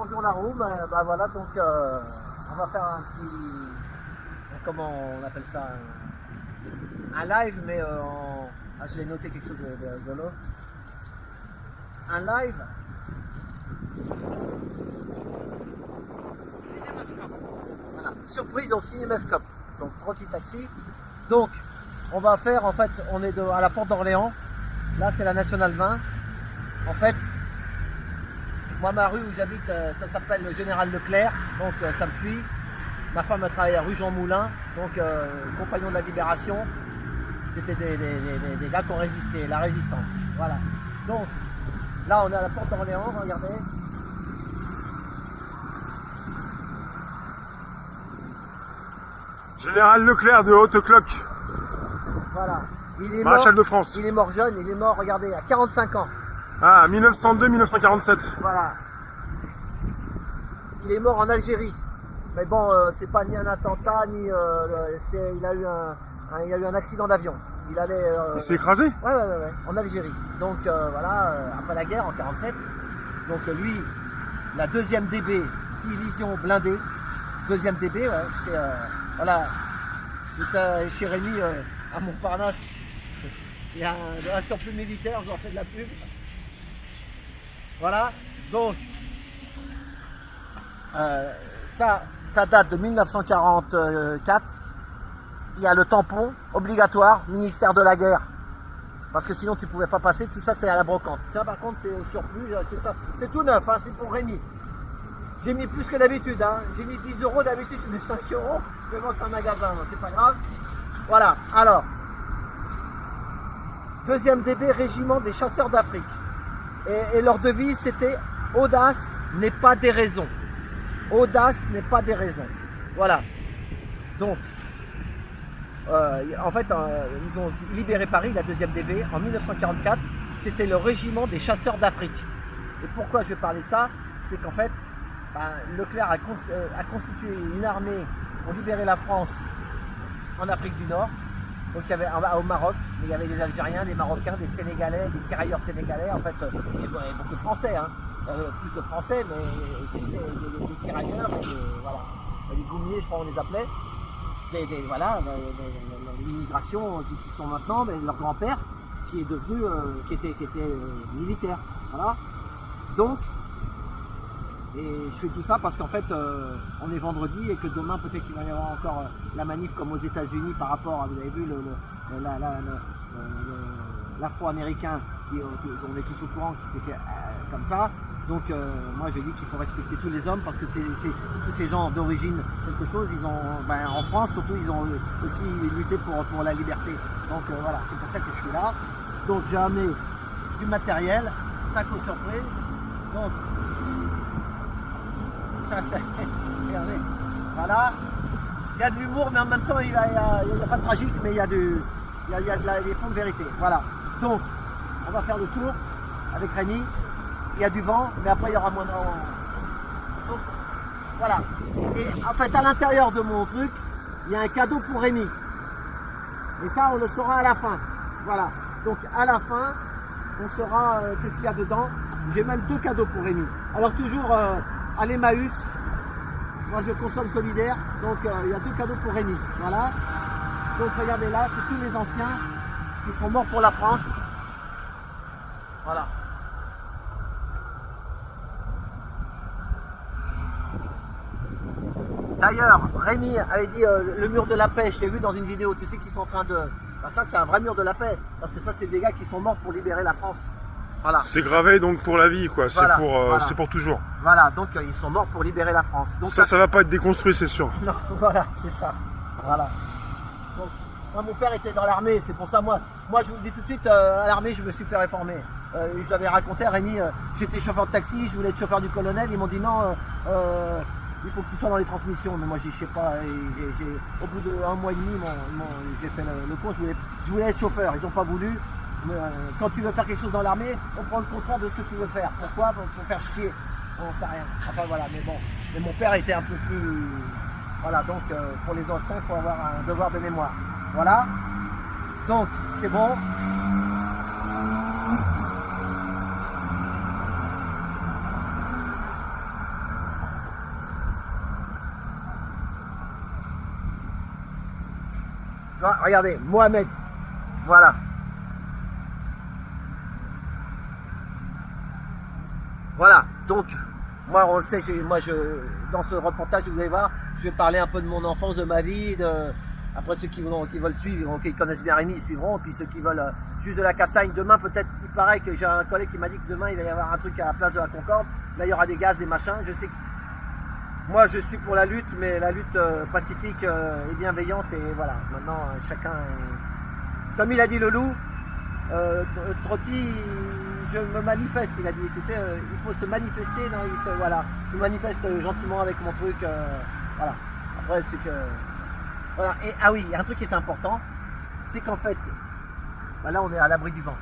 bonjour la room. Bah voilà, donc on va faire un petit, comment on appelle ça, un live, mais ah, je l'ai noté quelque chose de rigolo. Un live Cinémascope. Voilà, surprise au Cinémascope. Donc Trotti Taxi. Donc on va faire, en fait, on est à la porte d'Orléans. Là c'est la Nationale 20. En fait, moi ma rue où j'habite, ça s'appelle le Général Leclerc. Donc ça me suit. Ma femme a travaillé à rue Jean Moulin. Donc compagnon de la Libération. C'était des gars qui ont résisté, la résistance. Voilà. Donc là on est à la porte d'Orléans, regardez. Général Leclerc de Haute-Cloque. Voilà. Il est Maréchal mort, de France. il est mort jeune, il est mort, regardez, à 45 ans. Ah, 1902-1947. Voilà. Il est mort en Algérie. Mais bon, c'est pas ni un attentat, ni... il a eu un accident d'avion. Il allait... Il s'est écrasé? Ouais, en Algérie. Donc voilà, après la guerre, en 47. Donc lui, la 2e DB, division blindée. 2e DB, ouais, c'est... voilà. J'étais chez Rémi, à Montparnasse. Il y a un surplus militaire, j'en fais de la pub. Voilà, donc ça date de 1944. Il y a le tampon obligatoire, ministère de la guerre. Parce que sinon tu pouvais pas passer, tout ça c'est à la brocante. Ça par contre c'est au surplus, j'ai acheté ça. C'est tout neuf, hein, c'est pour Rémi. J'ai mis plus que d'habitude, hein. J'ai mis 10 €, d'habitude je mets 5 €. Mais bon, c'est un magasin, c'est pas grave. Voilà, alors. 2e DB, régiment des chasseurs d'Afrique. Et leur devise c'était « Audace n'est pas des raisons ». Audace n'est pas des raisons. Voilà. Donc, en fait, ils ont libéré Paris, la 2e DB, en 1944. C'était le régiment des chasseurs d'Afrique. Et pourquoi je vais parler de ça? C'est qu'en fait, Leclerc a constitué une armée pour libérer la France en Afrique du Nord. Donc il y avait au Maroc, mais il y avait des Algériens, des Marocains, des Sénégalais, des tirailleurs sénégalais, en fait, il y avait beaucoup de Français, hein. Plus de Français, mais aussi des tirailleurs, et voilà, les goumiers, je crois on les appelait, voilà, l'immigration qui sont maintenant, mais leur grand-père qui est devenu, qui était militaire, voilà. Donc, et je fais tout ça parce qu'en fait, on est vendredi et que demain peut-être qu'il va y avoir encore la manif comme aux États-Unis par rapport à, vous avez vu, l'Afro-américain, on est tous au courant, qui s'est fait comme ça. Donc moi je dis qu'il faut respecter tous les hommes parce que tous ces gens d'origine quelque chose, ils ont, en France surtout, ils ont aussi lutté pour la liberté. Donc voilà, c'est pour ça que je suis là. Donc j'ai amené du matériel, taco surprise. Donc ça c'est, regardez, voilà. Il y a de l'humour, mais en même temps il n'y a pas de tragique, mais il y a des fonds de vérité. Voilà. Donc on va faire le tour avec Rémi. Il y a du vent, mais après il y aura moins de vent. Donc, voilà. Et en fait, à l'intérieur de mon truc, il y a un cadeau pour Rémi. Et ça, on le saura à la fin. Voilà. Donc, à la fin, on saura qu'est-ce qu'il y a dedans. J'ai même 2 cadeaux pour Rémi. Alors, toujours à l'Emmaüs. Moi, je consomme solidaire. Donc, il y a 2 cadeaux pour Rémi. Voilà. Donc, regardez là, c'est tous les anciens qui sont morts pour la France. Voilà. D'ailleurs, Rémi avait dit le mur de la paix, je l'ai vu dans une vidéo, tu sais qu'ils sont en train de... ça c'est un vrai mur de la paix, parce que ça c'est des gars qui sont morts pour libérer la France. Voilà. C'est gravé donc pour la vie, quoi. Voilà, c'est pour toujours. Voilà, donc ils sont morts pour libérer la France. Donc, ça va pas être déconstruit, c'est sûr. Non, voilà, c'est ça. Voilà. Donc, moi mon père était dans l'armée, c'est pour ça, moi je vous le dis tout de suite, à l'armée je me suis fait réformer. Je l'avais raconté à Rémi, j'étais chauffeur de taxi, je voulais être chauffeur du colonel, ils m'ont dit non... il faut que tu sois dans les transmissions, mais moi je sais pas, au bout d'1 mois et demi, j'ai fait le cours, je voulais être chauffeur, ils n'ont pas voulu. Mais, quand tu veux faire quelque chose dans l'armée, on prend le contraire de ce que tu veux faire. Pourquoi? Pour faire chier, on sait rien. Enfin voilà, mais bon, mais mon père était un peu plus... Voilà, donc pour les anciens, il faut avoir un devoir de mémoire. Voilà, donc c'est bon. vois, regardez, Mohamed. Voilà. Voilà, donc, moi on le sait, dans ce reportage, vous allez voir, je vais parler un peu de mon enfance, de ma vie, après ceux qui veulent suivre, qui connaissent bien Rémi, ils suivront, puis ceux qui veulent juste de la castagne, demain peut-être, il paraît que j'ai un collègue qui m'a dit que demain il va y avoir un truc à la place de la Concorde, là il y aura des gaz, des machins, je sais que moi je suis pour la lutte, mais la lutte pacifique et bienveillante, et voilà, maintenant chacun est... Comme il a dit le loup, Trotti, je me manifeste, il a dit, tu sais, il faut se manifester, voilà, je manifeste gentiment avec mon truc, voilà, après c'est que, voilà, et ah oui, il y a un truc qui est important, c'est qu'en fait, bah là on est à l'abri du vent.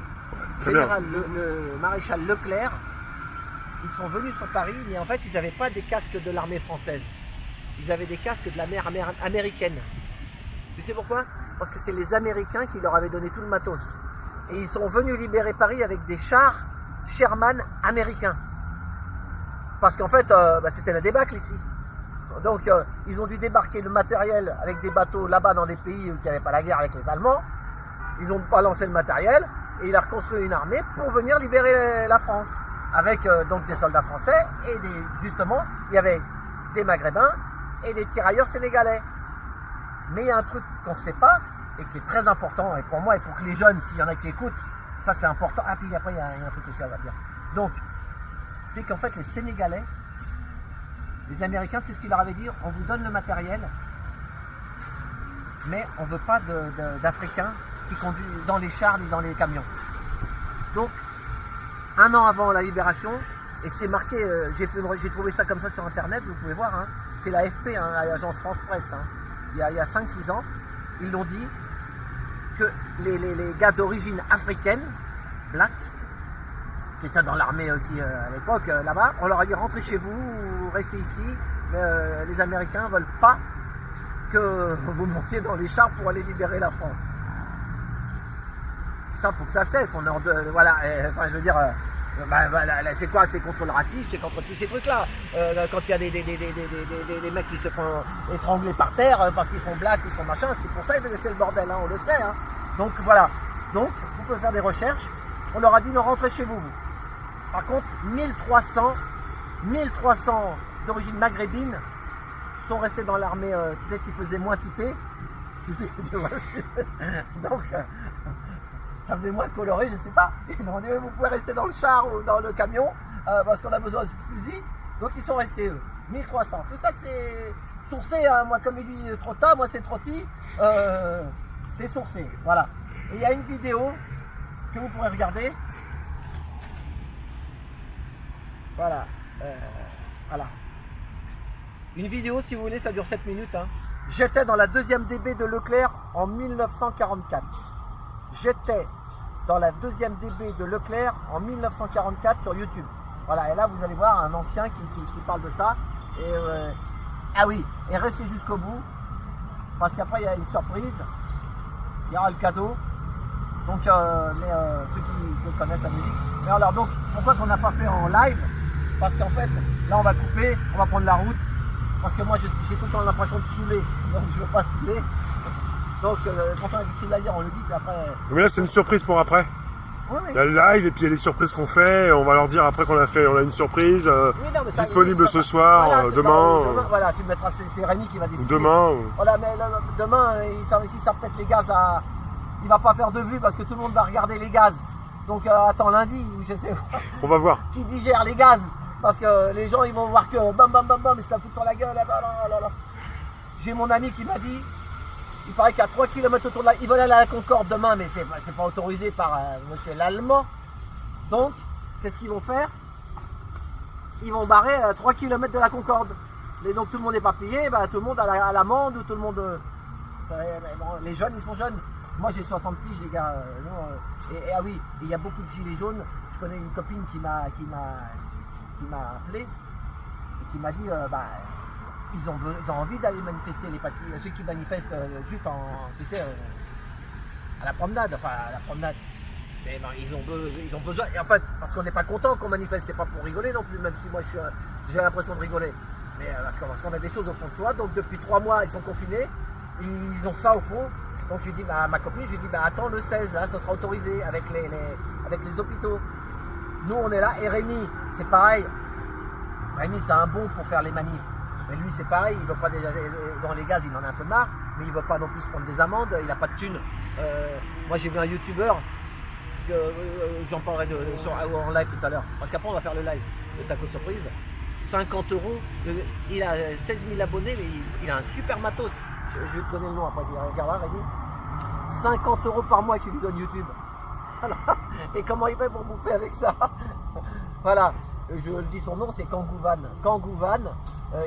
Général, le maréchal Leclerc, ils sont venus sur Paris, mais en fait ils n'avaient pas des casques de l'armée française, ils avaient des casques de la mer américaine. Tu sais pourquoi? Parce que c'est les Américains qui leur avaient donné tout le matos. Et ils sont venus libérer Paris avec des chars Sherman américains. Parce qu'en fait, c'était la débâcle ici. Donc, ils ont dû débarquer le matériel avec des bateaux là-bas dans des pays où il n'y avait pas la guerre avec les Allemands. Ils ont balancé le matériel et il a reconstruit une armée pour venir libérer la France. Avec donc des soldats français et justement, il y avait des Maghrébins et des tirailleurs sénégalais. Mais il y a un truc qu'on ne sait pas, et qui est très important, et pour moi, et pour que les jeunes, s'il y en a qui écoutent, ça c'est important. Ah, puis après, il y a un truc aussi à dire. Donc, c'est qu'en fait, les Sénégalais, les Américains, c'est ce qu'ils leur avaient dit, on vous donne le matériel, mais on ne veut pas d'Africains qui conduisent dans les chars ni dans les camions. Donc, un an avant la libération, et c'est marqué, j'ai trouvé ça comme ça sur Internet, vous pouvez voir, hein, c'est l'AFP, hein, l'agence France Presse, hein, il y a 5-6 ans, ils l'ont dit, que les gars d'origine africaine, black, qui étaient dans l'armée aussi à l'époque, là-bas, on leur a dit rentrez chez vous, ou restez ici, mais les Américains ne veulent pas que vous montiez dans les chars pour aller libérer la France. Ça, faut que ça cesse, voilà, enfin je veux dire, c'est quoi? C'est contre le racisme, c'est contre tous ces trucs-là. Quand il y a des mecs qui se font étrangler par terre parce qu'ils sont blacks, ils sont machin, c'est pour ça que c'est le bordel, hein, on le sait. Hein. Donc voilà. Donc, vous pouvez faire des recherches. On leur a dit, non, rentrez chez vous. Par contre, 1300 d'origine maghrébine sont restés dans l'armée, peut-être qu'ils faisaient moins typés. Tu sais, donc... ça faisait moins coloré, je sais pas. Ils m'ont dit, vous pouvez rester dans le char ou dans le camion parce qu'on a besoin de fusils. Donc ils sont restés eux. 1300. Tout ça c'est sourcé, hein. Moi comme il dit Trotta, moi c'est Trotti. C'est sourcé. Voilà. Et il y a une vidéo que vous pourrez regarder. Voilà. Voilà. Une vidéo, si vous voulez, ça dure 7 minutes. Hein. J'étais dans la 2e DB de Leclerc en 1944. J'étais dans la 2e DB de Leclerc en 1944 sur YouTube. Voilà, et là vous allez voir un ancien qui parle de ça. Et ah oui, et restez jusqu'au bout, parce qu'après il y a une surprise, il y aura le cadeau. Donc ceux qui connaissent la musique. Mais alors donc, pourquoi qu'on n'a pas fait en live? Parce qu'en fait, là on va couper, on va prendre la route. Parce que moi j'ai tout le temps l'impression de saouler, donc je ne veux pas saouler. Donc, quand on a dit de dire, on le dit, puis après... Mais là, c'est une surprise pour après. Oui, oui. Il y a le live, et puis il y a les surprises qu'on fait. On va leur dire après qu'on a une surprise disponible ce soir, voilà, demain. Voilà, tu mettras, c'est Rémi qui va décider. Demain. Voilà, mais demain, il ça peut-être les gaz à... Il va pas faire de vue parce que tout le monde va regarder les gaz. Donc, attends, lundi, je sais pas. On va voir. Qui digère les gaz. Parce que les gens, ils vont voir que bam, bam, bam, bam, ils se la foutent sur la gueule. Là. J'ai mon ami qui m'a dit... Il paraît qu'à 3 km autour de là, ils veulent aller à la Concorde demain, mais c'est pas autorisé par monsieur l'Allemand. Donc, qu'est-ce qu'ils vont faire? Ils vont barrer à 3 km de la Concorde. Et donc tout le monde est pas payé, tout le monde à l'amende, ou tout le monde... les jeunes, ils sont jeunes. Moi j'ai 60 piges les gars. Ah oui, il y a beaucoup de gilets jaunes. Je connais une copine qui m'a appelé et qui m'a dit... Ils ont envie d'aller manifester, ceux qui manifestent juste tu sais, à la promenade, Mais non, ils ont besoin, et en fait, parce qu'on n'est pas content qu'on manifeste, c'est pas pour rigoler non plus, même si moi j'ai l'impression de rigoler. Mais parce qu'on a des choses au fond de soi, donc depuis 3 mois ils sont confinés, ils ont ça au fond, Donc je lui dis, bah, à ma copine, je lui dis, bah, attends le 16, là, ça sera autorisé avec les hôpitaux. Nous, on est là, et Rémi, c'est pareil. Rémi, c'est un bon pour faire les manifs. Mais lui, c'est pareil, il veut pas dans les gaz, il en a un peu marre, mais il veut pas non plus prendre des amendes, il n'a pas de thunes. Moi, j'ai vu un youtubeur, j'en parlerai en live tout à l'heure, parce qu'après, on va faire le live de Taco Surprise. 50 €, il a 16 000 abonnés, mais il a un super matos. Je vais te donner le nom après, regarde là, Rémi. 50 € par mois qu'il lui donne YouTube. Alors, et comment il fait pour bouffer avec ça? Voilà, je le dis, son nom c'est Kangouvan. Kangouvan,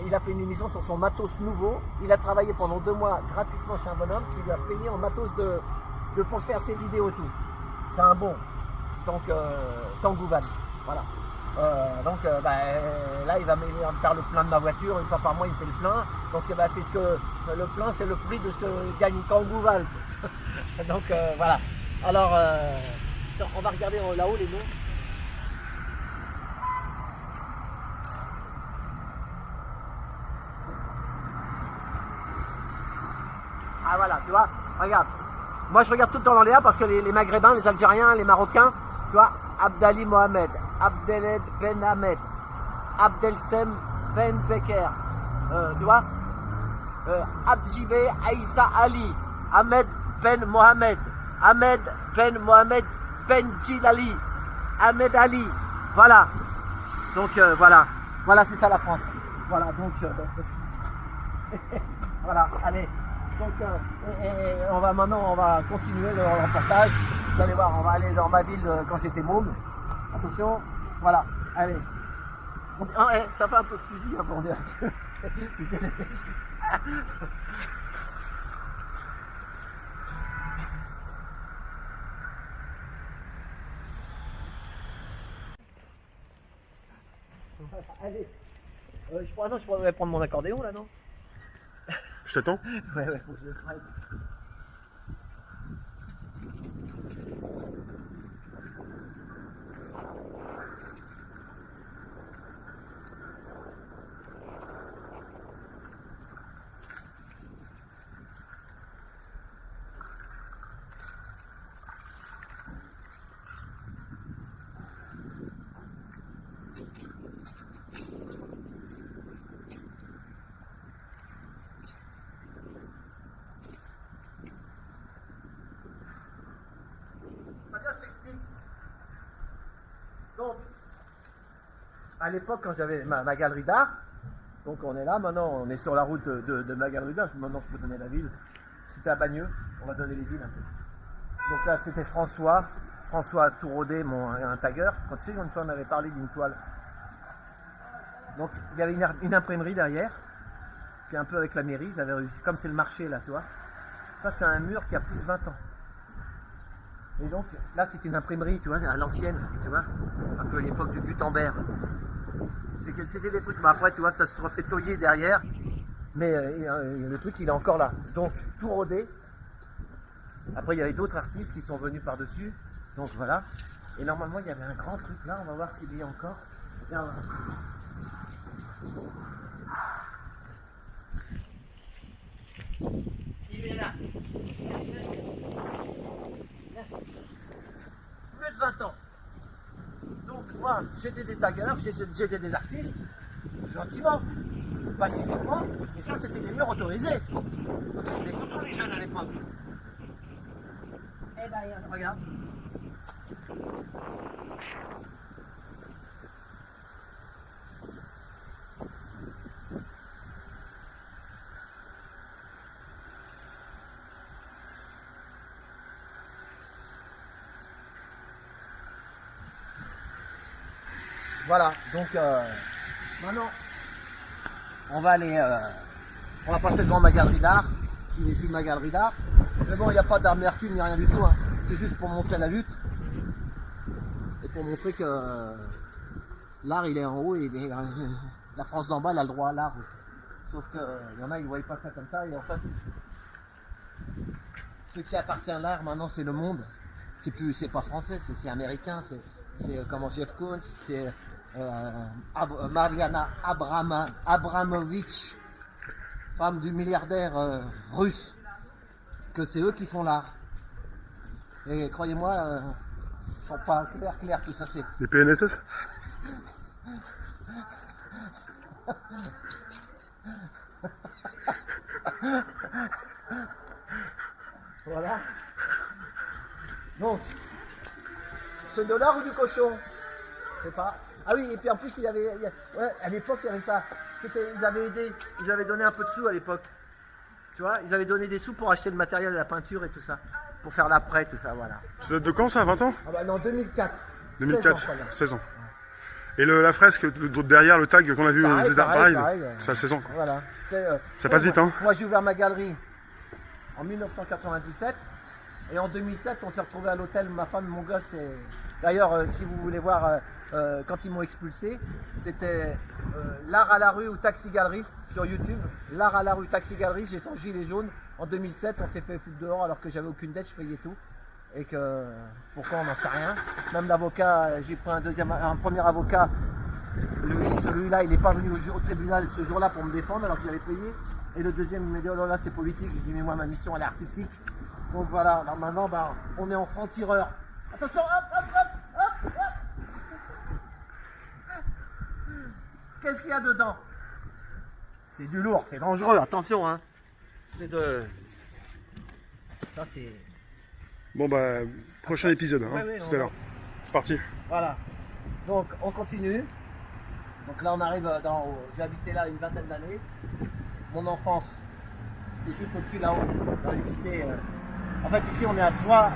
il a fait une émission sur son matos nouveau. Il a travaillé pendant 2 mois gratuitement chez un bonhomme qui lui a payé en matos pour faire ses vidéos et tout. C'est un bon. Donc, Kangouvan, voilà. Là, il va me faire le plein de ma voiture. Une fois par mois, il me fait le plein. Donc, c'est ce que le plein, c'est le prix de ce que gagne Kangouvan. Donc, voilà. Alors, on va regarder là-haut les noms. Ah voilà, tu vois, regarde. Moi, je regarde tout le temps dans les A parce que les Maghrébins, les Algériens, les Marocains, tu vois, Abdali Mohamed, Abdeled Ben Ahmed, Abdelsem Ben Beker, tu vois, Abjibé Aïssa Ali, Ahmed Ben Mohamed, Ahmed Ben Mohamed Ben Jilali, Ahmed Ali, voilà. Donc voilà, c'est ça la France. Voilà, donc voilà, allez. Donc on va continuer le reportage. Vous allez voir, on va aller dans ma ville quand j'étais môme. Attention, voilà, allez. Ça fait un peu fusil, hein, pour dire. Allez. Je pourrais prendre mon accordéon là, non? Je t'attends. Ouais, faut que je le travaille. Donc, à l'époque, quand j'avais ma galerie d'art, donc on est là, maintenant on est sur la route de ma galerie d'art, maintenant je peux donner la ville, c'était à Bagneux, on va donner les villes un peu. Donc là c'était François Tourodet, un tagueur, quand tu sais, une fois on avait parlé d'une toile. Donc il y avait une imprimerie derrière, puis un peu avec la mairie, ils avaient réussi, comme c'est le marché là, tu vois. Ça c'est un mur qui a plus de 20 ans. Et donc là c'est une imprimerie, tu vois, à l'ancienne, tu vois, un peu à l'époque du Gutenberg. C'était des trucs, mais après tu vois, ça se refait toyer derrière, mais le truc il est encore là. Donc tout rodé. Après il y avait d'autres artistes qui sont venus par-dessus, donc voilà. Et normalement il y avait un grand truc là, on va voir s'il y a encore. Là, il est là. Plus de 20 ans. Donc moi, j'étais des taggeurs, j'étais des artistes, gentiment, pacifiquement, et ça c'était des murs autorisés. C'était comme les jeunes à l'époque. Eh ben regarde. Voilà, donc maintenant on va aller, on va passer devant ma galerie d'art, qui est ici ma galerie d'art. Mais bon, il n'y a pas d'amertume ni rien du tout, hein. C'est juste pour montrer la lutte et pour montrer que l'art il est en haut et la France d'en bas elle a le droit à l'art. Sauf qu'il y en a ils ne voient pas ça comme ça et en fait ce qui appartient à l'art maintenant c'est le monde. C'est pas français, c'est américain, c'est comment Jeff Koons, c'est Mariana Abramovich, femme du milliardaire russe. que c'est eux qui font l'art. Et croyez-moi, ils sont pas clairs tout ça. C'est... Les PNSS. Voilà. Donc, ce dollar ou du cochon? Je sais pas. Ah oui, et puis en plus, ouais, à l'époque, il y avait ça. Ils avaient aidé, ils avaient donné un peu de sous à l'époque. Tu vois, ils avaient donné des sous pour acheter le matériel de la peinture et tout ça. Pour faire l'après, tout ça, voilà. Ça date de quand ça, 20 ans? Ah bah non, 2004. 2004, 16 ans. Et la fresque derrière, le tag qu'on a vu, pareil, c'est à 16 ans. Quoi. Voilà. Ça passe vite, hein. Moi, j'ai ouvert ma galerie en 1997. Et en 2007, on s'est retrouvé à l'hôtel, ma femme, mon gosse. D'ailleurs, si vous voulez voir, quand ils m'ont expulsé, c'était l'art à la rue ou taxi galeriste sur YouTube. L'art à la rue, taxi galeriste, j'ai fait un gilet jaune. En 2007, on s'est fait foutre dehors alors que j'avais aucune dette, je payais tout. Et que pourquoi on n'en sait rien. Même l'avocat, j'ai pris un premier avocat. Celui-là, il n'est pas venu au tribunal ce jour-là pour me défendre alors que j'avais payé. Et le deuxième, il m'a dit oh là là, c'est politique. Je dis mais moi, ma mission, elle est artistique. Donc voilà, alors maintenant, bah, on est en franc-tireur. Attention, hop, hop, hop, hop, hop. Qu'est-ce qu'il y a dedans? C'est du lourd, c'est dangereux, attention, hein. C'est de... Ça, c'est... Bon, bah, prochain épisode, hein, ouais, tout à l'heure. C'est parti. Voilà. Donc, on continue. Donc là, on arrive j'ai habité là une vingtaine d'années. Mon enfance, c'est juste au-dessus, là-haut, dans les cités. En fait, ici, on est à 3.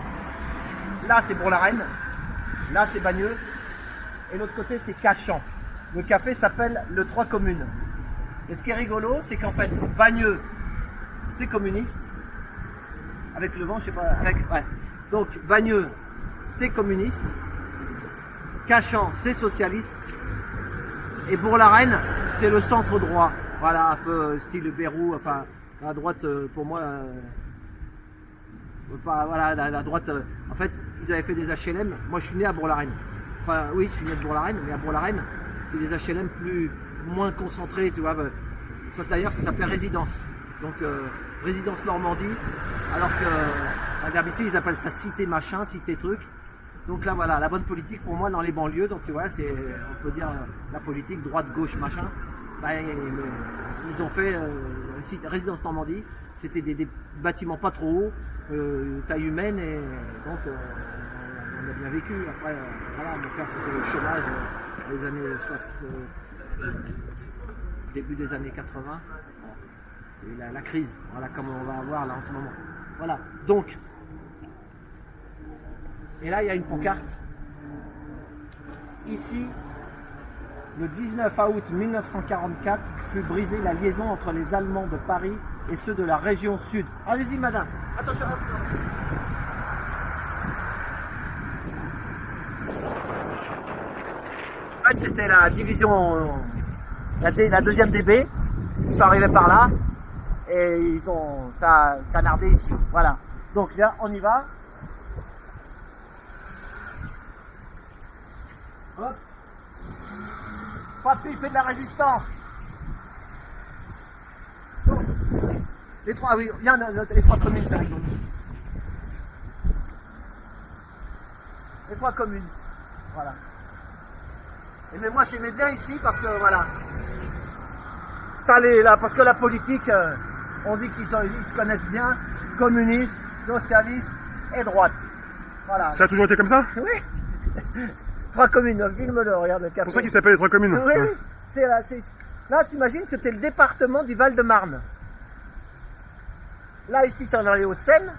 Là, c'est Bourg-la-Reine. Là, c'est Bagneux. Et l'autre côté, c'est Cachan. Le café s'appelle le 3 communes. Et ce qui est rigolo, c'est qu'en fait, Bagneux, c'est communiste. Avec le vent, je sais pas. Ouais. Donc, Bagneux, c'est communiste. Cachan, c'est socialiste. Et Bourg-la-Reine, c'est le centre droit. Voilà, un peu style Bérou. Enfin, à droite, pour moi. Voilà, la droite. En fait, ils avaient fait des HLM. Moi, je suis né à Bourg-la-Reine. Enfin, oui, je suis né de Bourg-la-Reine, mais à Bourg-la-Reine, c'est des HLM moins concentrés, tu vois. D'ailleurs, ça s'appelait résidence. Donc, résidence Normandie. Alors que d'habitude, ils appellent ça cité machin, cité truc. Donc là, voilà, la bonne politique pour moi dans les banlieues. Donc, tu vois, on peut dire la politique droite, gauche, machin. Bah, ils ont fait résidence Normandie. C'était des bâtiments pas trop hauts, taille humaine, et donc on a bien vécu. Après, voilà, mon père c'était le chômage les années 60, début des années 80. Et la crise, voilà comme on va avoir là en ce moment. Voilà, donc, et là il y a une pancarte. Ici, le 19 août 1944 fut brisée la liaison entre les Allemands de Paris et ceux de la région sud. Allez-y madame, attention. En fait c'était la division, la deuxième DB, ils sont arrivés par là et ça a canardé ici. Voilà, donc là on y va. Hop. Papy fait de la résistance. Donc, les trois, oui, il y en a les 3 communes, c'est rigolo. Les 3 communes, voilà. Et mais moi j'aimais bien ici parce que voilà. Là, parce que la politique, on dit qu'ils se connaissent bien, communistes, socialistes et droite. Voilà. Ça a toujours été comme ça? Oui. 3 communes, filme-le, regarde le café. C'est pour ça qu'il s'appelle les 3 communes. Oui, oui. Là, tu imagines que tu es le département du Val-de-Marne. Là, ici, tu es dans les Hauts-de-Seine.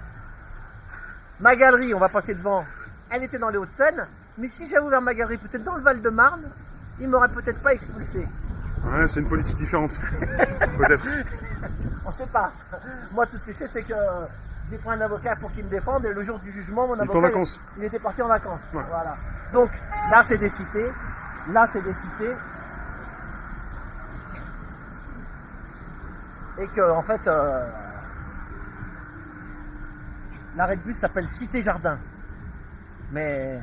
Ma galerie, on va passer devant, elle était dans les Hauts-de-Seine. Mais si j'avais ouvert ma galerie peut-être dans le Val-de-Marne, ils ne m'auraient peut-être pas expulsé. Ouais, c'est une politique différente. Peut-être. On ne sait pas. Moi, tout ce que je sais, c'est que j'ai pris un avocat pour qu'il me défende. Et le jour du jugement, mon avocat, il était parti en vacances. Ouais. Voilà. Donc, là, c'est des cités. Là, c'est des cités. Et que, en fait, l'arrêt de bus s'appelle Cité Jardin. Mais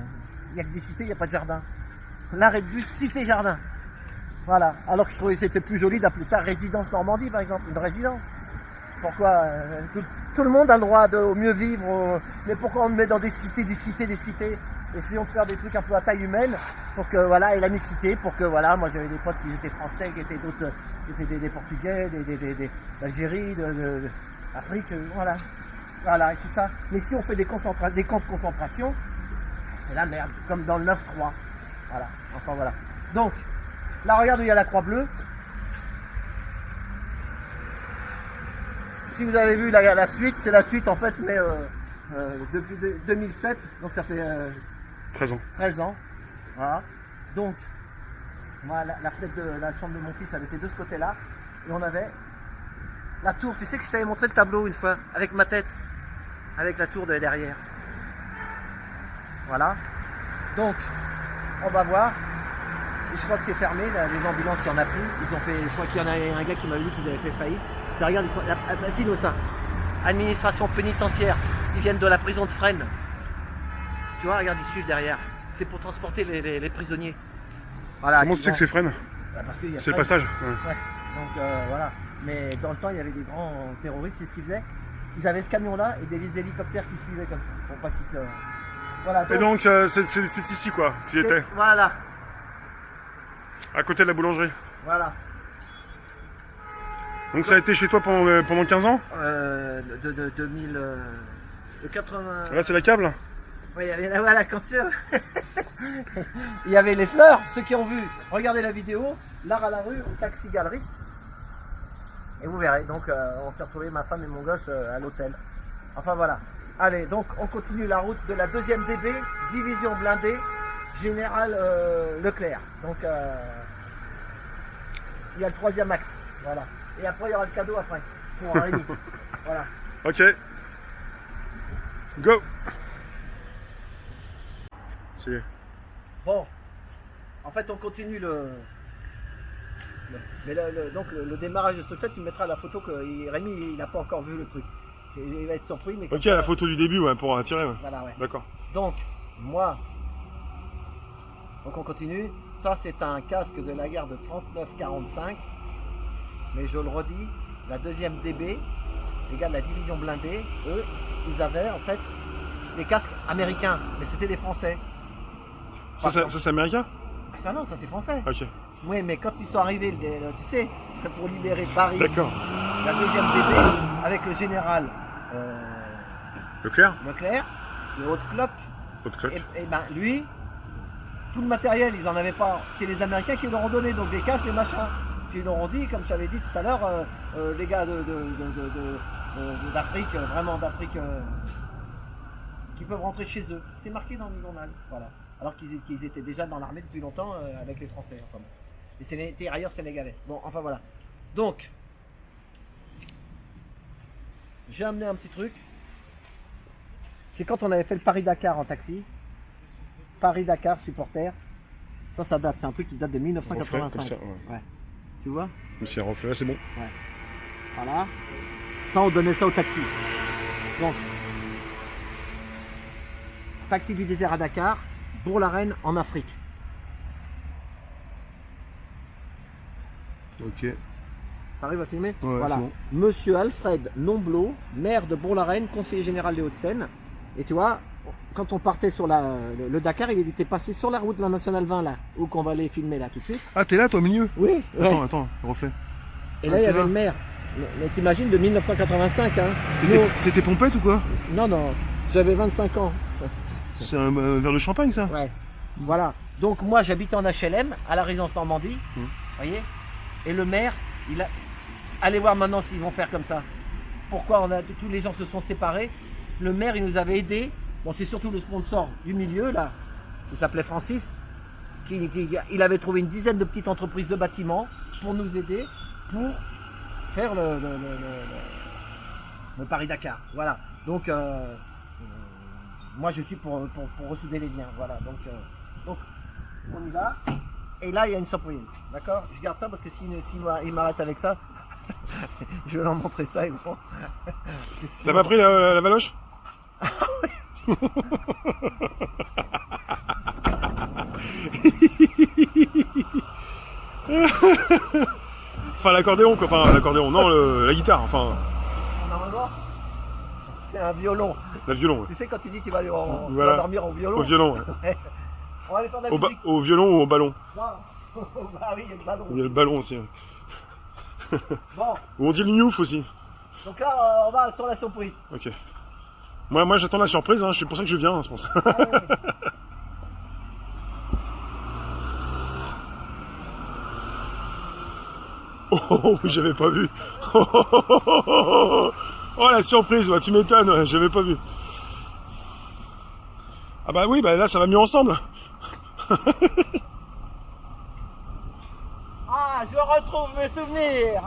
il n'y a que des cités, il n'y a pas de jardin. L'arrêt de bus Cité Jardin. Voilà. Alors que je trouvais que c'était plus joli d'appeler ça Résidence Normandie, par exemple. Une résidence. Pourquoi tout le monde a le droit de au mieux vivre. Mais pourquoi on me met dans des cités, essayons de faire des trucs un peu à taille humaine pour que voilà, et la mixité, pour que voilà, moi j'avais des potes qui étaient français, qui étaient d'autres, qui étaient des Portugais, d'Algérie, d'Afrique, voilà. Voilà, et c'est ça. Mais si on fait des camps de concentration, c'est la merde, comme dans le 9-3. Voilà, enfin voilà. Donc, là regarde où il y a la croix bleue. Si vous avez vu la suite, c'est la suite en fait, mais depuis 2007, donc ça fait 13 ans. 13 ans. Voilà. Donc, moi, la fenêtre de la chambre de mon fils, elle était de ce côté-là. Et on avait la tour. Tu sais que je t'avais montré le tableau une fois, avec ma tête, avec la tour de derrière. Voilà. Donc, on va voir. Et je crois que c'est fermé, les ambulances, il n'y en a plus. Ils ont fait, je crois qu'il y en a un gars qui m'a dit qu'ils avaient fait faillite. Et regarde, la fille ça. Administration pénitentiaire. Ils viennent de la prison de Fresnes. Tu vois, regarde, ils suivent derrière. C'est pour transporter les prisonniers. Voilà. Comment tu sais que c'est Fresnes? C'est le passage. Ouais. Donc voilà. Mais dans le temps, il y avait des grands terroristes, c'est ce qu'ils faisaient. Ils avaient ce camion-là et des hélicoptères qui suivaient comme ça, pour pas qu'ils se... Voilà. Et donc, c'est ici quoi, tu y étais? Voilà. À côté de la boulangerie. Voilà. Donc ça a été chez toi pendant 15 ans? De 2000... de 80... Là c'est la câble? Oui, il y avait la ceinture. Il y avait les fleurs, ceux qui ont vu, regardez la vidéo, l'art à la rue, au taxi galeriste. Et vous verrez, donc on s'est retrouvé, ma femme et mon gosse, à l'hôtel. Enfin voilà. Allez, donc on continue la route de la 2e DB, division blindée, général Leclerc. Donc il y a le 3e acte. Voilà. Et après il y aura le cadeau après, pour Rémi. Voilà. Ok. Go. C'est... Bon. En fait on continue donc le démarrage de ce truc, tu mettras la photo que Rémi il n'a pas encore vu le truc. Il va être surpris. Mais ok, la photo du début, ouais, pour attirer. Ouais. Voilà, ouais. D'accord. Donc, donc on continue. Ça, c'est un casque de la guerre de 39-45. Mais je le redis, la 2e DB, les gars de la division blindée, eux, ils avaient en fait des casques américains, mais c'était des Français. Ça c'est américain? Ça non, ça c'est français. Ok. Oui, mais quand ils sont arrivés, tu sais, pour libérer Paris, d'accord. La 2e DB, avec le général Leclerc, le Haute-Cloque, et ben lui, tout le matériel, ils en avaient pas. C'est les Américains qui leur ont donné, donc des casques, des machins. Puis ils leur ont dit, comme je t'avais dit tout à l'heure, les gars d'Afrique, vraiment d'Afrique, qui peuvent rentrer chez eux. C'est marqué dans le journal, voilà. Alors qu'ils étaient déjà dans l'armée depuis longtemps avec les Français. Enfin, et c'est les ailleurs sénégalais. Bon, enfin voilà. Donc, j'ai amené un petit truc. C'est quand on avait fait le Paris-Dakar en taxi. Paris-Dakar, supporter. Ça date. C'est un truc qui date de 1985. Reflet, comme ça, ouais. Ouais. Tu vois? Monsieur, un reflet, là c'est bon. Ouais. Voilà. Ça, on donnait ça au taxi. Donc, taxi du désert à Dakar, Bourg-la-Reine en Afrique. Ok. T'arrives à filmer? Ouais, voilà. bon. Monsieur Alfred Nomblot, maire de Bourg-la-Reine, conseiller général des Hauts-de-Seine. Et tu vois, quand on partait sur le Dakar, il était passé sur la route de la Nationale 20 là, où qu'on va aller filmer là tout de suite. Ah, t'es là toi au milieu? Oui. Attends, reflet. Et là, il y avait le maire. Mais t'imagines, de 1985, hein. T'étais pompette ou quoi? Non, j'avais 25 ans. C'est un verre de champagne ça? Ouais. Voilà. Donc moi, j'habitais en HLM, à la résidence Normandie. Vous voyez? Et le maire, allez voir maintenant s'ils vont faire comme ça. Pourquoi tous les gens se sont séparés? Le maire, il nous avait aidés. Bon, c'est surtout le sponsor du milieu, là, qui s'appelait Francis. Il avait trouvé une dizaine de petites entreprises de bâtiments pour nous aider, pour faire le Paris-Dakar. Voilà. Donc, moi, je suis pour ressouder les liens. Voilà. Donc, on y va. Et là, il y a une surprise. D'accord? Je garde ça parce que s'il m'arrête avec ça, je vais leur montrer ça. Ils vont... T'as pas pris la valoche? Enfin l'accordéon quoi, enfin l'accordéon, non la guitare, enfin. On a un c'est un violon. Un violon, ouais. Tu sais, quand tu dis que tu vas aller tu Voilà. vas dormir au violon. Au violon, ouais. On va aller faire de la musique. Au violon ou au ballon? Non. Ah oui, il y a le ballon. Il y a le ballon aussi. Bon, Ou on dit le newf aussi. donc là, on va sur la surprise. Ok. Moi j'attends la surprise, hein. C'est pour ça que je viens, hein, c'est pour ça. Ah ouais. Oh, j'avais pas vu. Oh, la surprise, bah, tu m'étonnes, ouais, j'avais pas vu. Ah bah oui, bah là ça va mieux ensemble. Ah, je retrouve mes souvenirs.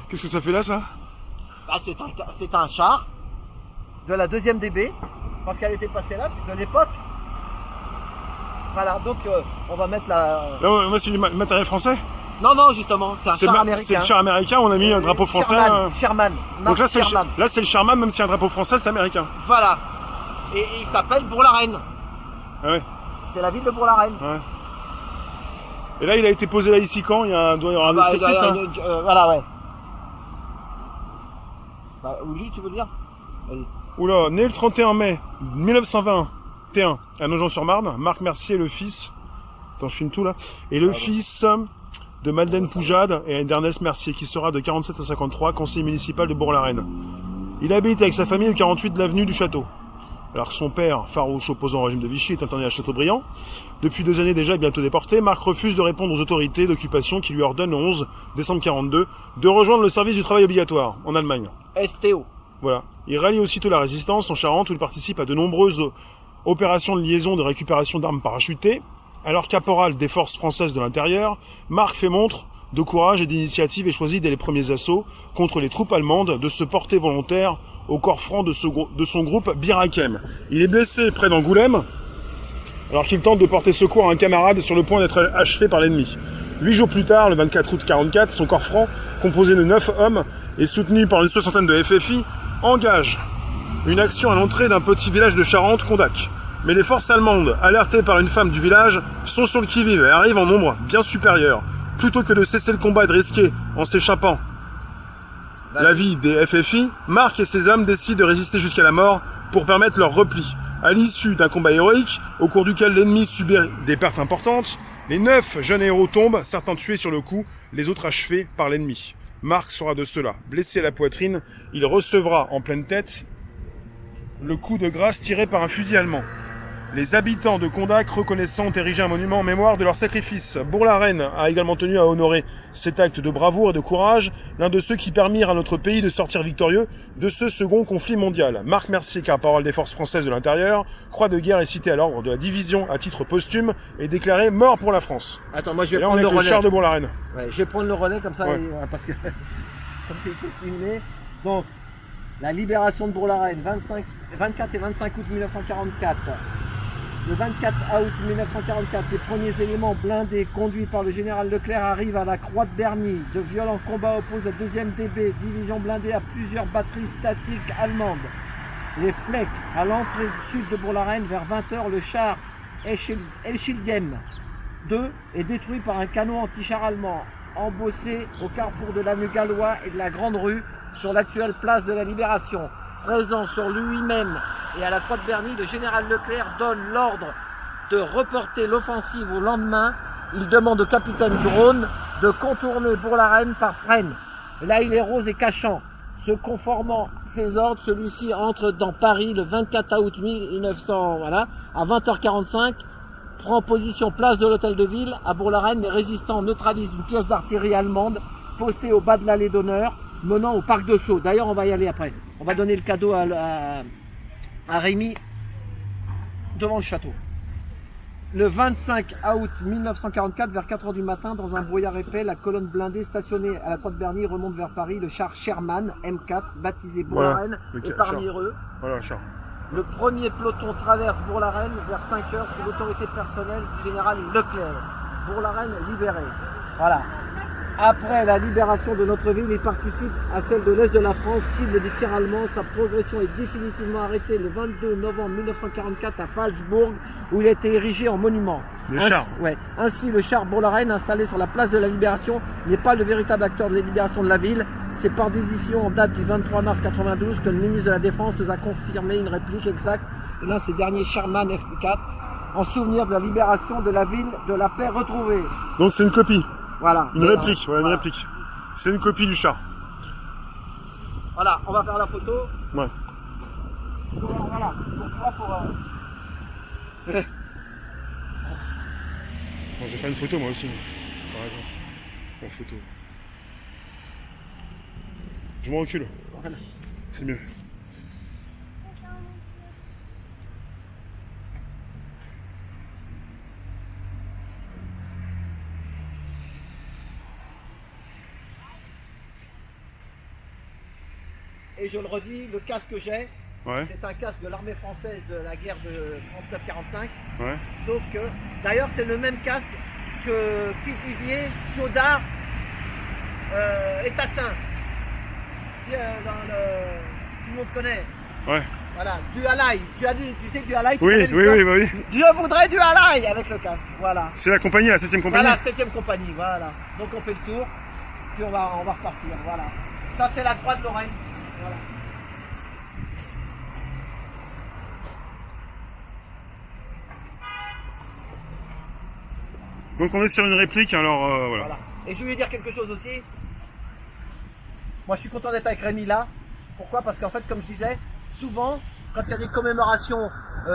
Qu'est-ce que ça fait là, ça? Bah, c'est un char de la 2e DB, parce qu'elle était passée là de l'époque. Voilà, donc on va mettre la... Là, moi, c'est du matériel français. Non, non, justement, c'est un char américain. C'est le char américain, on a mis un drapeau français. Sherman. Donc là, c'est Sherman. le Sherman, même si un drapeau français, c'est américain. Voilà. Et il s'appelle Bourg-la-Reine. Ah ouais. C'est la ville de Bourg-la-Reine. Ouais. Et là, il a été posé là ici quand? Doit y avoir un descriptif, hein. Voilà, ouais. Bah, oui, tu veux dire? Vas-y. Oula, né le 31 mai 1921 à Nogent-sur-Marne, Marc Mercier, le fils, attends, je filme tout là, et le fils de Madeleine Poujade et d'Ernest Mercier, qui sera de 47 à 53 conseiller municipal de Bourg-la-Reine. Il habite avec sa famille au 48 de l'avenue du Château. Alors son père, farouche opposant au régime de Vichy, est interné à Châteaubriand. Depuis 2 années déjà, bientôt déporté, Marc refuse de répondre aux autorités d'occupation qui lui ordonnent le 11 décembre 42 de rejoindre le service du travail obligatoire en Allemagne. STO. Voilà. Il rallie aussitôt la résistance en Charente où il participe à de nombreuses opérations de liaison de récupération d'armes parachutées. Alors caporal des forces françaises de l'intérieur, Marc fait montre de courage et d'initiative et choisit dès les premiers assauts contre les troupes allemandes de se porter volontaire au corps franc de son groupe Bir Hakeim. Il est blessé près d'Angoulême alors qu'il tente de porter secours à un camarade sur le point d'être achevé par l'ennemi. 8 jours plus tard, le 24 août 44, son corps franc, composé de 9 hommes et soutenu par une soixantaine de FFI, engage une action à l'entrée d'un petit village de Charente, Condac. Mais les forces allemandes, alertées par une femme du village, sont sur le qui-vive et arrivent en nombre bien supérieur. Plutôt que de cesser le combat et de risquer, en s'échappant, la vie des FFI, Marc et ses hommes décident de résister jusqu'à la mort pour permettre leur repli. À l'issue d'un combat héroïque, au cours duquel l'ennemi subit des pertes importantes, les 9 jeunes héros tombent, certains tués sur le coup, les autres achevés par l'ennemi. Marc sera de ceux-là. Blessé à la poitrine, il recevra en pleine tête le coup de grâce tiré par un fusil allemand. Les habitants de Condac reconnaissant ont érigé un monument en mémoire de leur sacrifice. Bourg-la-Reine a également tenu à honorer cet acte de bravoure et de courage, l'un de ceux qui permirent à notre pays de sortir victorieux de ce second conflit mondial. Marc Mercier, porte-parole des forces françaises de l'intérieur, croix de guerre est cité à l'ordre de la division à titre posthume et déclaré mort pour la France. Attends, moi je vais et là, prendre le relais. Le char de Bourg-la-Reine. Ouais, je vais prendre le relais comme ça, ouais. Parce que comme c'est tout filmé. Donc, la libération de Bourg-la-Reine, 24 et 25 août 1944. Le 24 août 1944, les premiers éléments blindés conduits par le général Leclerc arrivent à la Croix de Berny. De violents combats opposent la 2e DB, division blindée à plusieurs batteries statiques allemandes. Les Fleck, à l'entrée sud de Bourg-la-Reine, vers 20h, le char Elschildem 2 est détruit par un canon anti-char allemand, embossé au carrefour de l'avenue Gallois et de la Grande Rue, sur l'actuelle place de la Libération. Présent sur lui-même et à la Croix de Berny, le général Leclerc donne l'ordre de reporter l'offensive au lendemain. Il demande au capitaine Drone de contourner Bourg-la-Reine par Fresnes. Là, il est rose et cachant. Se conformant à ses ordres, celui-ci entre dans Paris le 24 août 1900, voilà, à 20h45, prend position place de l'Hôtel de Ville. À Bourg-la-Reine, les résistants neutralisent une pièce d'artillerie allemande postée au bas de l'allée d'honneur, menant au parc de Sceaux. D'ailleurs, on va y aller après. On va donner le cadeau à Rémi devant le château. Le 25 août 1944, vers 4h du matin, dans un brouillard épais, la colonne blindée stationnée à la Croix de Berny remonte vers Paris. Le char Sherman M4, baptisé Bourg-la-Reine, est parmi eux. Voilà, char. Le premier peloton traverse Bourg-la-Reine vers 5h sous l'autorité personnelle du général Leclerc. Bourg-la-Reine libérée. Voilà. Après la libération de notre ville, il participe à celle de l'Est de la France, cible des tirs allemands. Sa progression est définitivement arrêtée le 22 novembre 1944 à Phalsbourg, où il a été érigé en monument. Le char. Ouais. Ainsi, le char Bollorène, installé sur la place de la Libération, n'est pas le véritable acteur de la libération de la ville. C'est par décision en date du 23 mars 92 que le ministre de la Défense nous a confirmé une réplique exacte de l'un de ces derniers Sherman F4, en souvenir de la libération de la ville de la paix retrouvée. Donc c'est une copie. Voilà. Une réplique, voilà, une réplique. C'est une copie du char. Voilà, on va faire la photo. Ouais. Voilà. Donc là, Bon, je vais faire une photo moi aussi. T'as raison. En photo. Je me recule. Voilà. C'est mieux. Et je le redis, le casque que j'ai, Ouais. c'est un casque de l'armée française de la guerre de 39-45. Ouais. Sauf que, d'ailleurs, c'est le même casque que Pithiviers, Chaudard et Tassin. Tout le monde connaît. Ouais. Voilà, du halaï. Tu sais que du halaï, tu Oui, connais l'histoire. oui, oui, bah oui. Je voudrais du halaï avec le casque. Voilà. C'est la compagnie, la 7ème compagnie. Voilà, 7ème compagnie. Voilà. Donc on fait le tour, puis on va repartir. Voilà. Ça, c'est la croix de Lorraine. Voilà. Donc on est sur une réplique, alors voilà. Voilà. Et je voulais dire quelque chose aussi. Moi, je suis content d'être avec Rémi là. Pourquoi? Parce qu'en fait, comme je disais, souvent, quand il y a des commémorations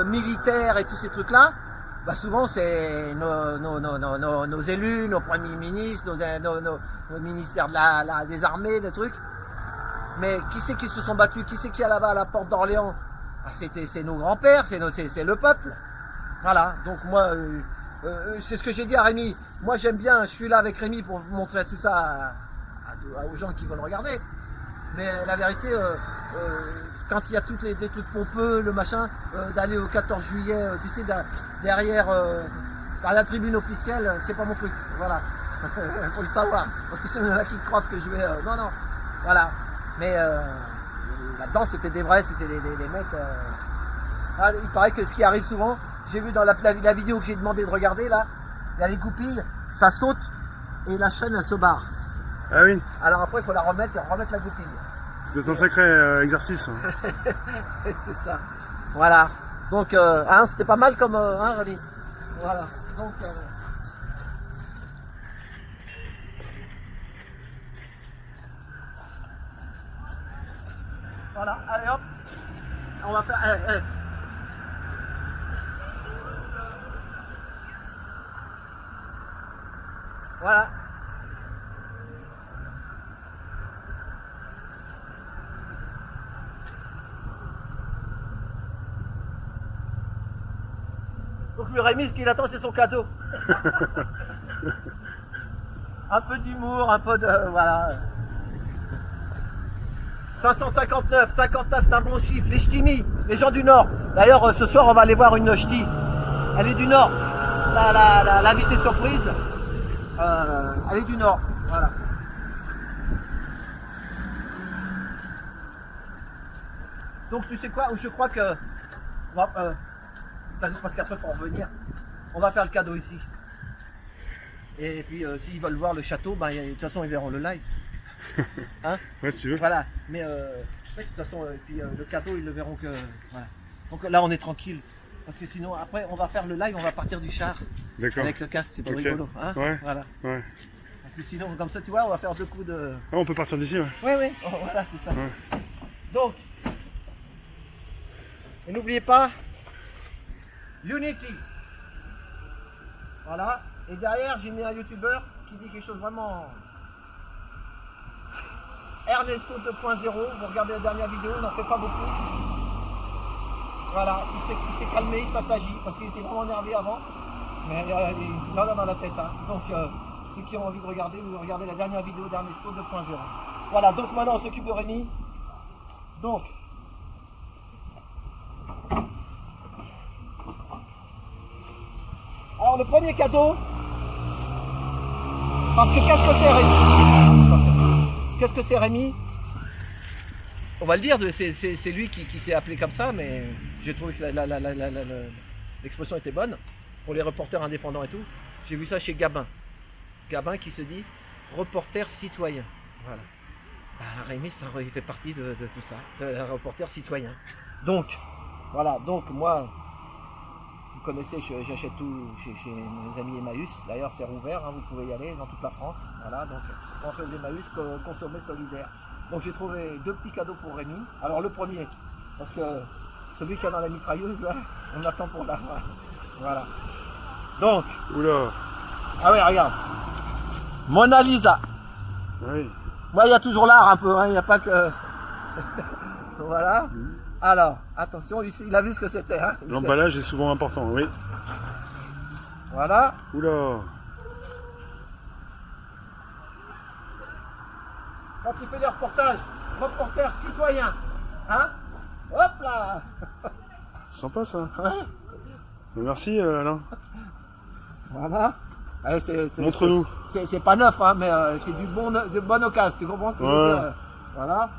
militaires et tous ces trucs-là, bah souvent c'est nos élus, nos premiers ministres, nos ministères des armées, le truc. Mais qui c'est qui se sont battus? Qui c'est qui est là-bas à la porte d'Orléans? Ah, c'est nos grands-pères, c'est le peuple. Voilà. Donc moi, c'est ce que j'ai dit à Rémi. Moi j'aime bien, je suis là avec Rémi pour vous montrer tout ça aux gens qui veulent regarder. Mais la vérité, quand il y a des trucs pompeux, le machin, d'aller au 14 juillet, tu sais, derrière dans la tribune officielle, c'est pas mon truc. Voilà. Faut le savoir. Parce que sinon il y en a qui croient que je vais. Non. Voilà. Mais là-dedans, c'était des vrais, c'était des mecs. Ah, il paraît que ce qui arrive souvent, j'ai vu dans la vidéo que j'ai demandé de regarder là, il y a les goupilles, ça saute et la chaîne elle se barre. Ah oui. Alors après il faut la remettre la goupille. C'est un sacré exercice. C'est ça. Voilà. Donc c'était pas mal comme Rémi. Voilà. Donc voilà, allez hop. On va faire. Voilà. Donc le Rémi, ce qu'il attend, c'est son cadeau. Un peu d'humour, un peu de... Voilà. 559, 59 c'est un bon chiffre. Les ch'timis, les gens du Nord. D'ailleurs, ce soir, on va aller voir une ch'ti. Elle est du Nord. L'invitée surprise, elle est du Nord. Voilà. Donc tu sais quoi, je crois que... parce qu'après, il faut en revenir. On va faire le cadeau ici. Et puis, s'ils veulent voir le château, bah, de toute façon, ils verront le live. Hein? Ouais, si tu veux. Voilà. Mais de toute façon, puis, le cadeau, ils le verront que... Voilà. Donc là, on est tranquille. Parce que sinon, après, on va faire le live, on va partir du char. D'accord. Avec le casque, c'est plus Ok. rigolo. Hein? Ouais. Voilà. Ouais. Parce que sinon, comme ça, tu vois, on va faire 2 coups de... Ah, on peut partir d'ici, ouais. Oui. Oh, voilà, c'est ça. Ouais. Donc, et n'oubliez pas, Unity. Voilà. Et derrière, j'ai mis un youtubeur qui dit quelque chose vraiment... Ernesto 2.0, vous regardez la dernière vidéo, on n'en fait pas beaucoup. Voilà, il s'est calmé, ça s'agit, parce qu'il était vraiment énervé avant. Mais il a dans la tête. Hein. Donc, ceux qui ont envie de regarder, vous regardez la dernière vidéo d'Ernesto 2.0. Voilà, donc maintenant on s'occupe de Rémi. Donc, alors le premier cadeau, Parce que qu'est-ce que c'est Rémi? Qu'est-ce que c'est Rémi? On va le dire, c'est lui qui s'est appelé comme ça, mais j'ai trouvé que l'expression était bonne pour les reporters indépendants et tout. J'ai vu ça chez Gabin. Gabin qui se dit reporter citoyen. Voilà. Bah, Rémi, ça, il fait partie de tout ça, de reporter citoyen. Donc, voilà, donc moi, vous connaissez, j'achète tout chez mes amis Emmaüs. D'ailleurs, c'est rouvert, hein, vous pouvez y aller dans toute la France. Voilà, donc pensez aux Emmaüs, consommer solidaire. Donc j'ai trouvé 2 petits cadeaux pour Rémi. Alors le premier, parce que celui qui est dans la mitrailleuse là, on attend pour l'avoir. Voilà. Donc. Oula. Ah oui, regarde. Mona Lisa. Oui. Moi, il y a toujours l'art un peu, hein, il n'y a pas que. Voilà. Alors, attention, il a vu ce que c'était. Hein. L'emballage est souvent important, oui. Voilà. Oula. Quand tu fais des reportages, reporter citoyen, hein? Hop là. C'est sympa ça. Hein? Merci Alain. Voilà. Allez, Montre-nous. C'est pas neuf, hein, mais c'est de bonne occasion, tu comprends ce que je veux dire? Voilà.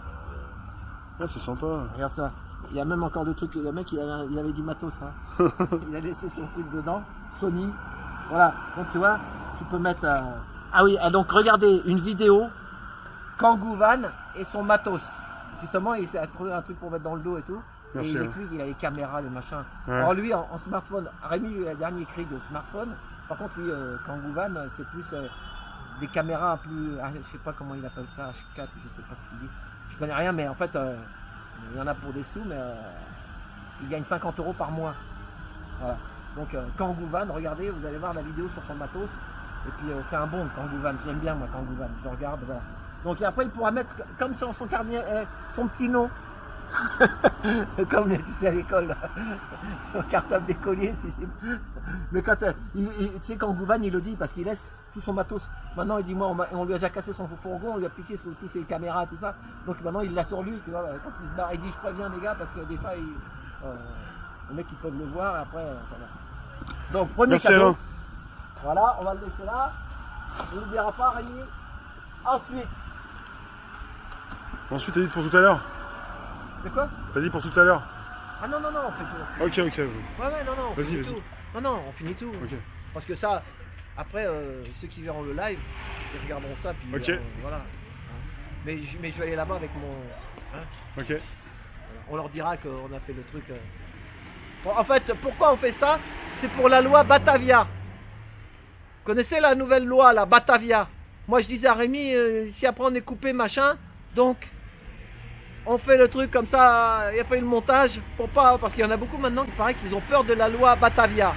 Ah, c'est sympa. Regarde ça. Il y a même encore des trucs. Le mec, il avait du matos. Hein. Il a laissé son truc dedans. Sony. Voilà. Donc tu vois, tu peux mettre. Ah oui. Donc regardez une vidéo. Kangoo Van et son matos. Justement, il s'est trouvé un truc pour mettre dans le dos et tout. Merci, et il explique qu'il a les caméras, les machins. Ouais. Alors lui, en smartphone, Rémi, il a le dernier cri de smartphone. Par contre, lui, Kangoo Van, c'est plus des caméras un peu, je sais pas comment il appelle ça, H4, je sais pas ce qu'il dit. Je connais rien, mais en fait, il y en a pour des sous, mais il gagne 50 € par mois. Voilà. Donc Kangoo Van, regardez, vous allez voir la vidéo sur son matos. Et puis c'est un bon Kangoo Van, j'aime bien moi Kangoo Van, je le regarde. Voilà. Donc après, il pourra mettre comme sur son carnet, son petit nom. Comme tu sais à l'école, son cartable d'écolier. Mais quand tu sais, quand Gouvan il le dit parce qu'il laisse tout son matos. Maintenant il dit moi on lui a déjà cassé son fourgon, on lui a piqué toutes ses caméras tout ça. Donc maintenant il l'a sur lui, tu vois. Quand il se barre, il dit je préviens les gars parce que des fois les mecs ils peuvent le voir et après. Voilà. Donc premier Merci cadeau. Alain. Voilà, on va le laisser là. On n'oubliera pas Rémi. Ensuite, t'as dit pour tout à l'heure. C'est quoi? T'as dit pour tout à l'heure. Ah non, on fait tout. Ok. Ouais, non, on finit Vas-y. tout. Non, on finit tout. Ok. Parce que ça, après, ceux qui verront le live, ils regarderont ça, puis Ok. voilà. Mais je vais aller là-bas avec mon... Hein, Ok. voilà. On leur dira qu'on a fait le truc... Bon, en fait, pourquoi on fait ça? C'est pour la loi Batavia. Vous connaissez la nouvelle loi, la Batavia? Moi, je disais à Rémi, si après on est coupé, machin, donc... On fait le truc comme ça, il a fait le montage pour pas, parce qu'il y en a beaucoup maintenant qui paraît qu'ils ont peur de la loi Batavia.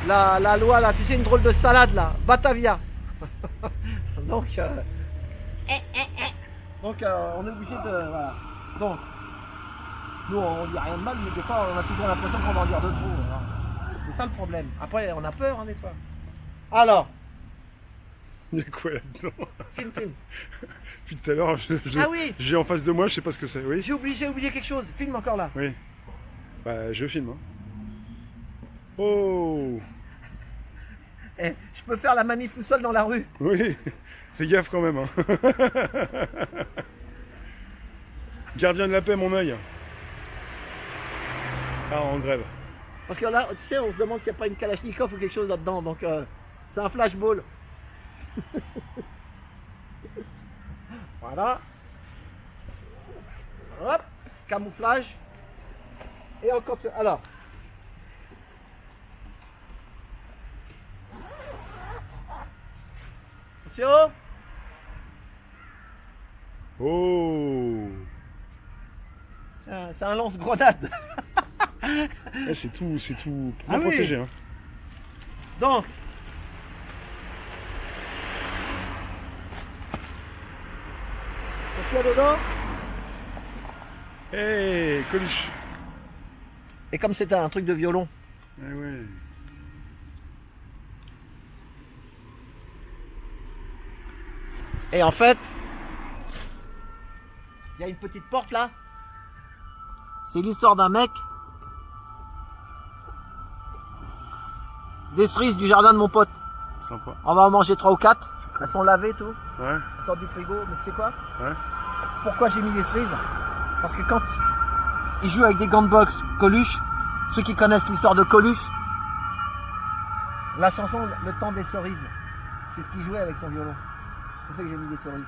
La loi là, tu sais, une drôle de salade là, Batavia. Donc, on est obligé de, voilà. Donc, nous on dit rien de mal, mais des fois on a toujours l'impression qu'on va en dire de trop. Voilà. C'est ça le problème. Après on a peur hein, des fois. Alors. Il y a quoi là-dedans? Film. Puis tout à l'heure, Ah oui. j'ai en face de moi, je sais pas ce que c'est. Oui. J'ai oublié quelque chose. Filme encore là. Oui. Bah, je filme. Hein. Oh. Eh, je peux faire la manif tout seul dans la rue. Oui. Fais gaffe quand même. Hein. Gardien de la paix, mon œil. Ah, en grève. Parce que là, tu sais, on se demande s'il n'y a pas une Kalachnikov ou quelque chose là-dedans. Donc, c'est un flashball. Voilà. Hop, camouflage. Et encore. Alors. Attention. Oh. C'est un lance-grenade. C'est tout bien Ah oui. protégé. Hein. Donc. Qu'est-ce qu'il y a dedans? Hey, Coluche. Et comme c'était un truc de violon. Eh ouais. Et en fait, il y a une petite porte là. C'est l'histoire d'un mec. Des cerises du jardin de mon pote. Sympa. On va en manger 3 ou 4. C'est cool. Elles sont lavées tout. Ouais. Elles sortent du frigo. Mais tu sais quoi? Ouais. Pourquoi j'ai mis des cerises? Parce que quand ils jouent avec des gants de boxe Coluche, ceux qui connaissent l'histoire de Coluche, la chanson Le temps des cerises, c'est ce qu'il jouait avec son violon. C'est pour ça que j'ai mis des cerises.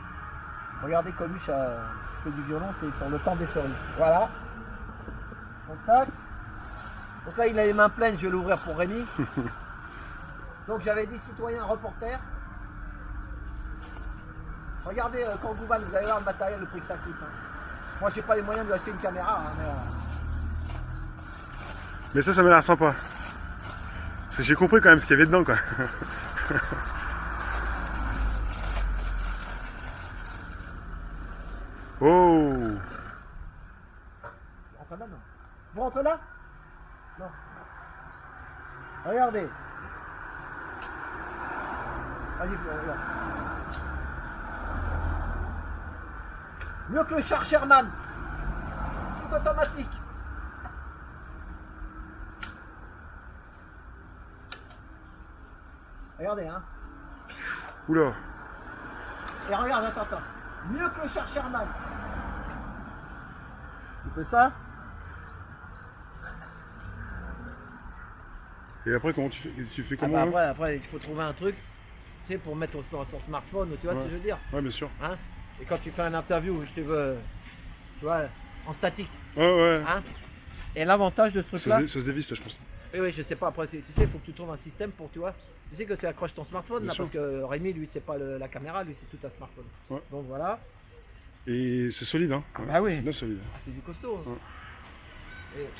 Regardez Coluche fait du violon, c'est sur Le temps des cerises. Voilà. Donc, tac. Donc là, il a les mains pleines, je vais l'ouvrir pour Rémi. Donc j'avais dit citoyen reporter. Regardez Kangouban, vous allez voir le matériel, le prix que ça coûte. Hein. Moi, j'ai pas les moyens de lui acheter une caméra. Hein, Mais ça m'a l'air sympa. Parce que j'ai compris quand même ce qu'il y avait dedans, quoi. Oh! Rentre là, non. Vous rentrez là? Non. Regardez. Vas-y, regarde. Mieux que le char Sherman. Tout automatique. Regardez, hein. Oula! Et regarde, attends. Mieux que le char Sherman. Tu fais ça? Et après, comment tu fais comment? Ah bah après, il faut trouver un truc, tu sais, pour mettre sur ton smartphone, tu vois ce que je veux dire? Ouais, bien sûr. Hein? Et quand tu fais une interview, tu veux, tu vois, en statique. Ouais. Hein? Et l'avantage de ce truc-là, Ça se dévisse, ça, je pense. oui, je sais pas, après, tu sais, il faut que tu trouves un système pour, tu vois, tu sais que tu accroches ton smartphone, Bien là, sûr. parce que Rémi, lui, c'est pas la caméra, lui, c'est tout un smartphone. Ouais. Donc voilà. Et c'est solide, hein. Ouais, Ah oui. C'est bien solide. Ah, c'est du costaud. Hein. Ouais.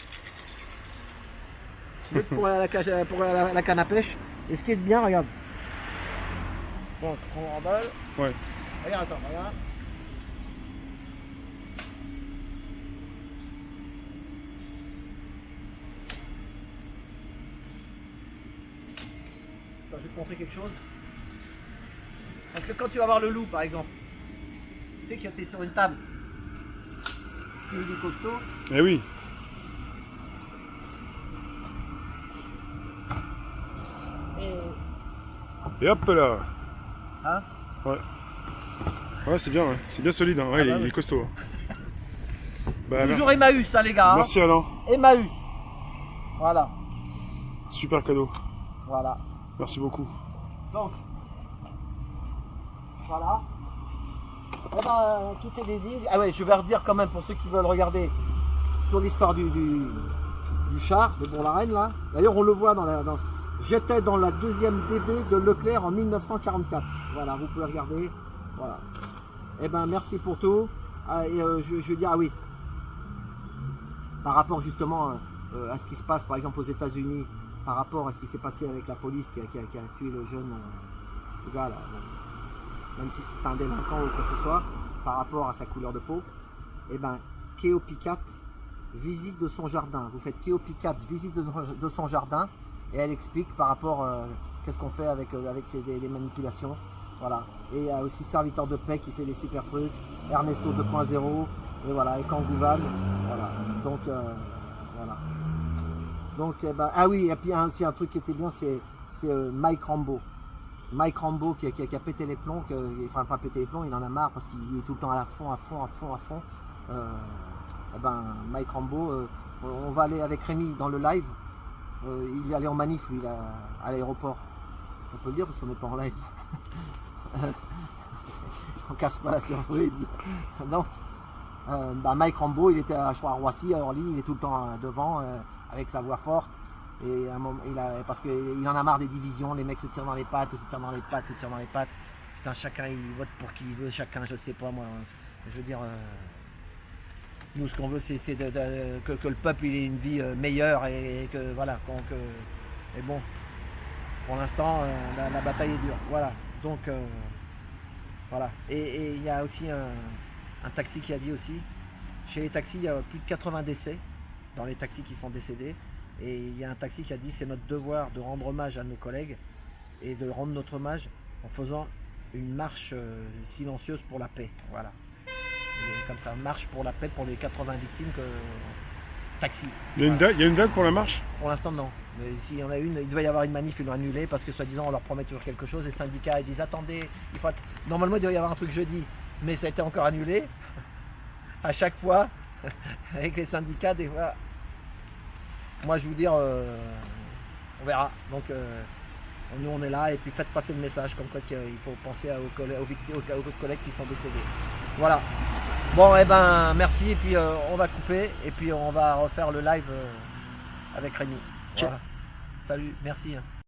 Et... pour la canne à pêche. Et ce qui est bien, regarde. Bon, on remballe. Ouais. Regarde, attends, regarde. Attends, je vais te montrer quelque chose. Parce que quand tu vas voir le loup, par exemple, tu sais que tu es sur une table qui est du costaud. Eh oui. Et hop là. Hein? Ouais. Ouais, c'est bien, ouais. C'est bien solide, hein. Ouais, il bah est oui. costaud. Bah, Toujours Emmaüs, hein, les gars. Hein. merci Alain. Emmaüs. Voilà. Super cadeau. Voilà. Merci beaucoup. Donc, voilà. Eh ben, tout est dédié. Ah ouais, je vais redire quand même pour ceux qui veulent regarder sur l'histoire du char de Bourg-la-Reine là. D'ailleurs, on le voit j'étais dans la deuxième DB de Leclerc en 1944. Voilà, vous pouvez regarder. Voilà. Eh ben, merci pour tout. Ah, et je veux dire, ah oui, par rapport justement à ce qui se passe par exemple aux États-Unis, par rapport à ce qui s'est passé avec la police qui a tué le jeune le gars là, même si c'est un délinquant ou quoi que ce soit, par rapport à sa couleur de peau, et ben Kéo Picat, visite de son jardin. Vous faites Kéo Picat, visite de son jardin, et elle explique par rapport qu'est-ce qu'on fait avec des manipulations. Voilà. Et il y a aussi Serviteur de paix qui fait des super trucs, Ernesto 2.0, et voilà, et Kangouvan, voilà. Donc voilà. Donc bah, ah oui, et puis aussi un truc qui était bien, c'est Mike Rambo. Mike Rambo qui a pété les plombs, enfin pas pété les plombs, il en a marre parce qu'il est tout le temps à fond. Eh ben Mike Rambo, on va aller avec Rémi dans le live. Il est allé en manif lui là, à l'aéroport. On peut le dire parce qu'on n'est pas en live. On casse pas la surprise. Donc bah Mike Rambo, il était à Roissy, à Orly, il est tout le temps devant avec sa voix forte. Et à un moment, parce qu'il en a marre des divisions, les mecs se tirent dans les pattes. Putain, chacun il vote pour qui il veut, chacun, je sais pas moi. Je veux dire, nous ce qu'on veut c'est que le peuple il ait une vie meilleure et que voilà. Donc, et bon, pour l'instant la bataille est dure. Voilà. Donc voilà. Et il y a aussi un taxi qui a dit aussi, chez les taxis il y a plus de 80 décès dans les taxis qui sont décédés. Et il y a un taxi qui a dit c'est notre devoir de rendre hommage à nos collègues et de rendre notre hommage en faisant une marche silencieuse pour la paix. Voilà. Et comme ça, marche pour la paix pour les 80 victimes que taxi. Il y a une date pour la marche? Pour l'instant non. Mais s'il y en a une, il doit y avoir une manif, ils l'ont annulée parce que soi-disant on leur promet toujours quelque chose. Les syndicats ils disent attendez, normalement il doit y avoir un truc jeudi, mais ça a été encore annulé. À chaque fois, avec les syndicats, des fois. Moi je vous dire, on verra. Donc nous on est là et puis faites passer le message comme quoi qu'il faut penser aux collègues qui sont décédés. Voilà. Bon et ben merci et puis on va couper et puis on va refaire le live avec Rémi. Voilà. Salut, merci.